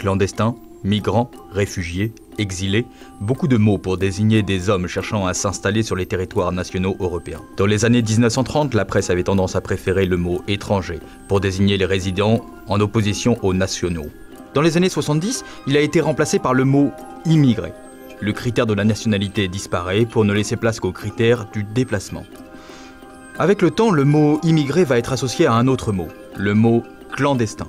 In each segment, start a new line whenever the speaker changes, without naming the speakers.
Clandestins, migrants, réfugiés, exilés, beaucoup de mots pour désigner des hommes cherchant à s'installer sur les territoires nationaux européens. Dans les années 1930, la presse avait tendance à préférer le mot étranger pour désigner les résidents en opposition aux nationaux. Dans les années 70, il a été remplacé par le mot immigré. Le critère de la nationalité disparaît pour ne laisser place qu'au critère du déplacement. Avec le temps, le mot immigré va être associé à un autre mot, le mot clandestin.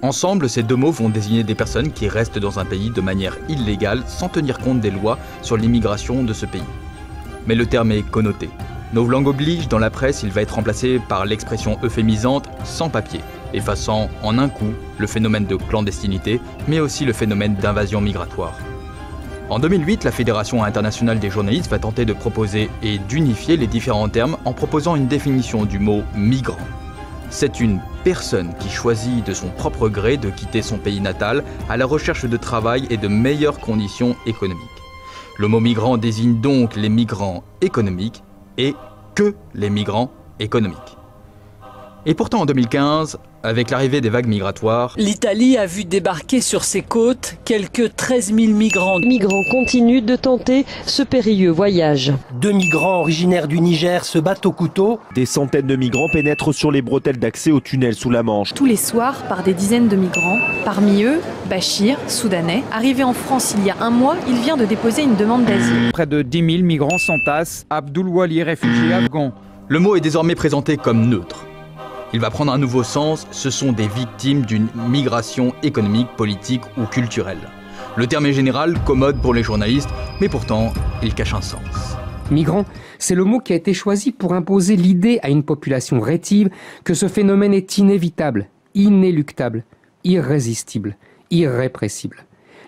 Ensemble, ces deux mots vont désigner des personnes qui restent dans un pays de manière illégale sans tenir compte des lois sur l'immigration de ce pays. Mais le terme est connoté. Novlangue oblige, dans la presse, il va être remplacé par l'expression euphémisante « sans papier », effaçant en un coup le phénomène de clandestinité, mais aussi le phénomène d'invasion migratoire. En 2008, la Fédération internationale des journalistes va tenter de proposer et d'unifier les différents termes en proposant une définition du mot « migrant ». C'est une personne qui choisit de son propre gré de quitter son pays natal à la recherche de travail et de meilleures conditions économiques. Le mot migrant désigne donc les migrants économiques et que les migrants économiques. Et pourtant en 2015, avec l'arrivée des vagues migratoires,
l'Italie a vu débarquer sur ses côtes quelques 13 000 migrants.
Les migrants continuent de tenter ce périlleux voyage.
2 migrants originaires du Niger se battent au couteau.
Des centaines de migrants pénètrent sur les bretelles d'accès au tunnel sous la Manche.
Tous les soirs, par des dizaines de migrants. Parmi eux, Bachir, soudanais. Arrivé en France il y a un mois, il vient de déposer une demande d'asile.
Près de 10 000 migrants s'entassent. Abdul Wali, réfugié afghan.
Le mot est désormais présenté comme neutre. Il va prendre un nouveau sens, ce sont des victimes d'une migration économique, politique ou culturelle. Le terme est général, commode pour les journalistes, mais pourtant, il cache un sens.
Migrant, c'est le mot qui a été choisi pour imposer l'idée à une population rétive que ce phénomène est inévitable, inéluctable, irrésistible, irrépressible.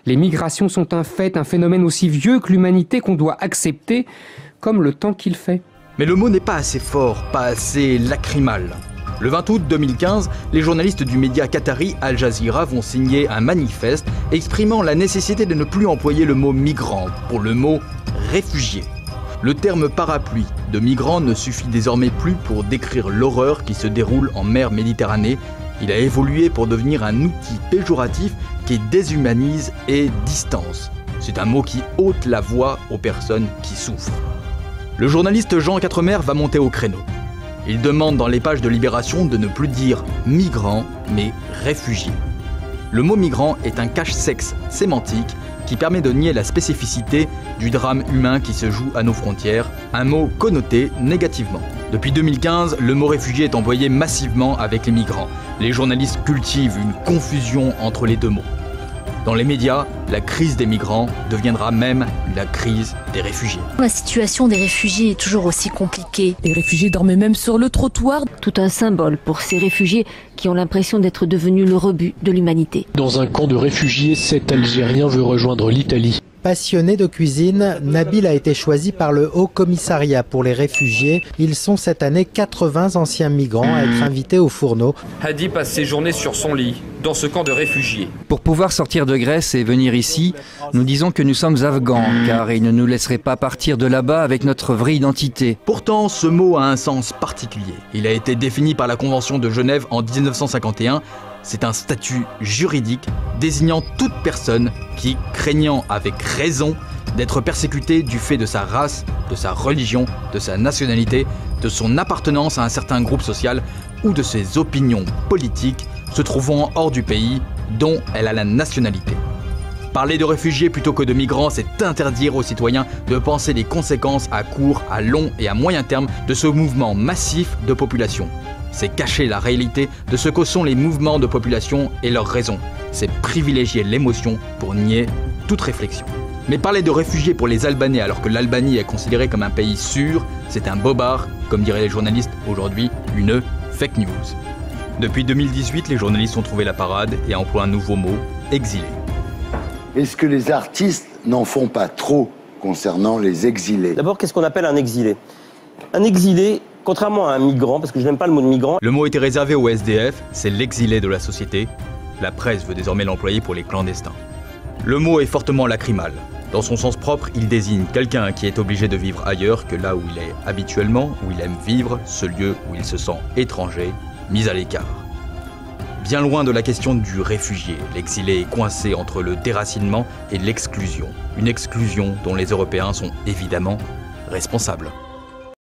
Les migrations sont un fait, un phénomène aussi vieux que l'humanité qu'on doit accepter comme le temps qu'il fait.
Mais le mot n'est pas assez fort, pas assez lacrymal. Le 20 août 2015, les journalistes du média qatari Al Jazeera vont signer un manifeste exprimant la nécessité de ne plus employer le mot migrant pour le mot réfugié. Le terme parapluie de migrant ne suffit désormais plus pour décrire l'horreur qui se déroule en mer Méditerranée. Il a évolué pour devenir un outil péjoratif qui déshumanise et distance. C'est un mot qui ôte la voix aux personnes qui souffrent. Le journaliste Jean Quatremer va monter au créneau. Il demande dans les pages de Libération de ne plus dire migrant, mais réfugié. Le mot migrant est un cache-sexe sémantique qui permet de nier la spécificité du drame humain qui se joue à nos frontières, un mot connoté négativement. Depuis 2015, le mot réfugié est employé massivement avec les migrants. Les journalistes cultivent une confusion entre les deux mots. Dans les médias, la crise des migrants deviendra même la crise des réfugiés.
La situation des réfugiés est toujours aussi compliquée.
Les réfugiés dormaient même sur le trottoir.
Tout un symbole pour ces réfugiés qui ont l'impression d'être devenus le rebut de l'humanité.
Dans un camp de réfugiés, 7 Algériens veulent rejoindre l'Italie.
Passionné de cuisine, Nabil a été choisi par le Haut Commissariat pour les réfugiés. Ils sont cette année 80 anciens migrants à être invités au fourneau.
Hadi passe ses journées sur son lit, dans ce camp de réfugiés.
Pour pouvoir sortir de Grèce et venir ici, nous disons que nous sommes afghans, car ils ne nous laisseraient pas partir de là-bas avec notre vraie identité.
Pourtant, ce mot a un sens particulier. Il a été défini par la Convention de Genève en 1951. C'est un statut juridique désignant toute personne qui, craignant avec raison d'être persécutée du fait de sa race, de sa religion, de sa nationalité, de son appartenance à un certain groupe social ou de ses opinions politiques se trouvant hors du pays dont elle a la nationalité. Parler de réfugiés plutôt que de migrants, c'est interdire aux citoyens de penser les conséquences à court, à long et à moyen terme de ce mouvement massif de population. C'est cacher la réalité de ce que sont les mouvements de population et leurs raisons. C'est privilégier l'émotion pour nier toute réflexion. Mais parler de réfugiés pour les Albanais alors que l'Albanie est considérée comme un pays sûr, c'est un bobard, comme diraient les journalistes aujourd'hui, une fake news. Depuis 2018, les journalistes ont trouvé la parade et emploient un nouveau mot, exilé.
Est-ce que les artistes n'en font pas trop concernant les exilés?
D'abord, qu'est-ce qu'on appelle un exilé? Un exilé, contrairement à un migrant, parce que je n'aime pas le mot de migrant.
Le mot était réservé au SDF, c'est l'exilé de la société. La presse veut désormais l'employer pour les clandestins. Le mot est fortement lacrymal. Dans son sens propre, il désigne quelqu'un qui est obligé de vivre ailleurs que là où il est habituellement, où il aime vivre, ce lieu où il se sent étranger, mis à l'écart. Bien loin de la question du réfugié, l'exilé est coincé entre le déracinement et l'exclusion. Une exclusion dont les Européens sont évidemment responsables.